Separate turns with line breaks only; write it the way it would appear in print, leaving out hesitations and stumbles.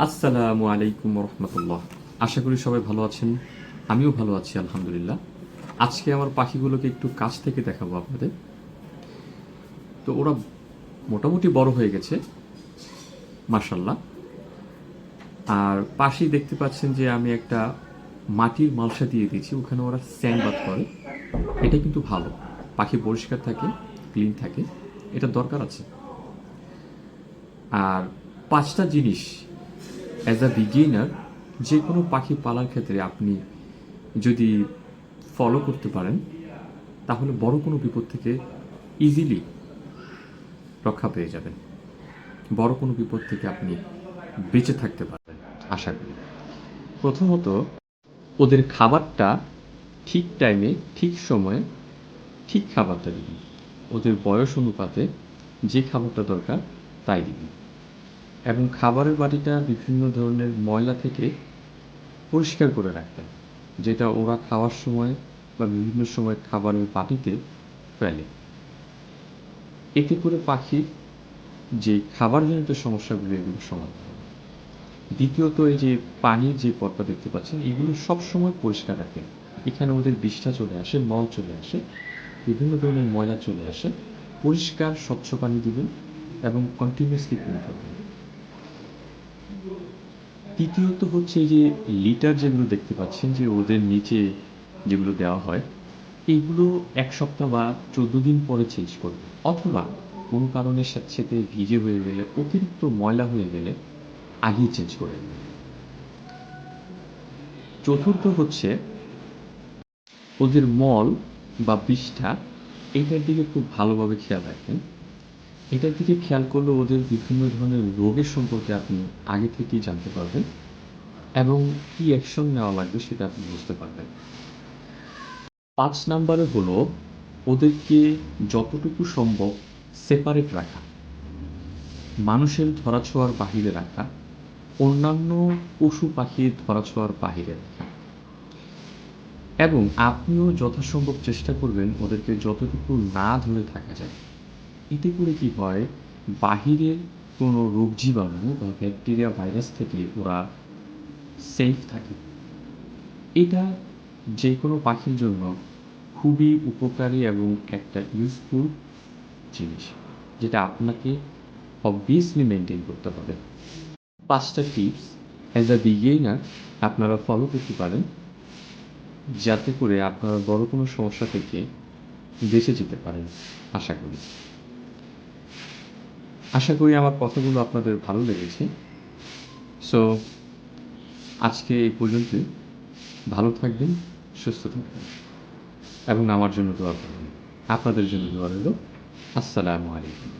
আসসালামু আলাইকুম রহমতুল্লাহ। আশা করি সবাই ভালো আছেন। আমিও ভালো আছি আলহামদুলিল্লাহ। আজকে আমার পাখিগুলোকে একটু কাছ থেকে দেখাবো আপনাদের। তো ওরা মোটামুটি বড় হয়ে গেছে মাশাল্লাহ। আর পাশেই দেখতে পাচ্ছেন যে আমি একটা মাটির মালসা দিয়ে দিয়েছি, ওখানে ওরা স্যান্ডবাথ করে। এটা কিন্তু ভালো, পাখি পরিষ্কার থাকে, ক্লিন থাকে, এটা দরকার আছে। আর 5টা জিনিস অ্যাজ আ বিগিনার যে কোনো পাখি পালার ক্ষেত্রে আপনি যদি ফলো করতে পারেন তাহলে বড় কোনো বিপদ থেকে ইজিলি রক্ষা পেয়ে যাবেন। বড় কোনো বিপদ থেকে আপনি বেঁচে থাকতে পারবেন আশা করি। প্রথমত, ওদের খাবারটা ঠিক টাইমে ঠিক সময়ে ঠিক খাবারটা দিবেন। ওদের বয়স অনুপাতে যে খাবারটা দরকার তাই দিবেন, এবং খাবারের বাটিটা বিভিন্ন ধরনের ময়লা থেকে পরিষ্কার করে রাখবেন, যেটা ওরা খাওয়ার সময় বা বিভিন্ন সময় খাবারের বাটিতে ফেলে। এতে করে পাখির যে খাবারজনিত সমস্যাগুলো এগুলো সমাধান হবে। দ্বিতীয়ত, এই যে পানির যে পটটা দেখতে পাচ্ছেন এগুলো সবসময় পরিষ্কার রাখেন। এখানে ওদের বিষ্ঠা চলে আসে, মল চলে আসে, বিভিন্ন ধরনের ময়লা চলে আসে। পরিষ্কার স্বচ্ছ পানি দিবেন এবং কন্টিনিউয়াসলি ক্লিন করবেন। তৃতীয়ত হচ্ছে এই যে লিটার যেগুলো দেখতে পাচ্ছেন যে ওদের নিচে যেগুলো দেওয়া হয়, এইগুলো 1 সপ্তাহ বা 14 দিন পরে চেঞ্জ করবে, অথবা কোনো কারণে স্যাঁতসেঁতে ভিজে হয়ে গেলে, অতিরিক্ত ময়লা হয়ে গেলে আগেই চেঞ্জ করে দেবে। চতুর্থ হচ্ছে ওদের মল বা বিষ্ঠা, এইটার দিকে খুব ভালোভাবে খেয়াল রাখবেন। এটার দিকে খেয়াল করলে ওদের বিভিন্ন ধরনের রোগের সম্পর্কে আপনি আগে থেকেই জানতে পারবেন, এবং কি অ্যাকশন নেওয়া লাগবে সেটা আপনি বুঝতে পারবেন। 5 নম্বরে হলো ওদেরকে যতটুকু সম্ভব সেপারেট রাখা, মানুষের ধরাছোঁয়ার বাহিরে রাখা, অন্যান্য পশু পাখির ধরাছোঁয়ার বাহিরে রাখা, এবং আপনিও যথাসম্ভব চেষ্টা করবেন ওদেরকে যতটুকু না ধরে থাকা যায়। এতে করে কি হয়, বাহিরের কোনো রোগ জীবাণু বা ব্যাকটেরিয়া ভাইরাস থেকে ওরা সেফ থাকে। এটা যে কোনো পাখির জন্য খুবই উপকারী এবং একটা ইউজফুল জিনিস, যেটা আপনাকে অবভিয়াসলি মেনটেন করতে হবে। 5টা টিপস অ্যাজ আ বিগিনার আপনারা ফলো করতে পারেন, যাতে করে আপনারা বড় কোনো সমস্যা থেকে বেঁচে যেতে পারেন আশা করি। আশা করি আমার কথাগুলো আপনাদের ভালো লেগেছে। সো আজকে এই পর্যন্তই। ভালো থাকবেন, সুস্থ থাকবেন, এবং আমার জন্য দোয়া করবেন। আপনাদের জন্য দোয়া রইল। আসসালামু আলাইকুম।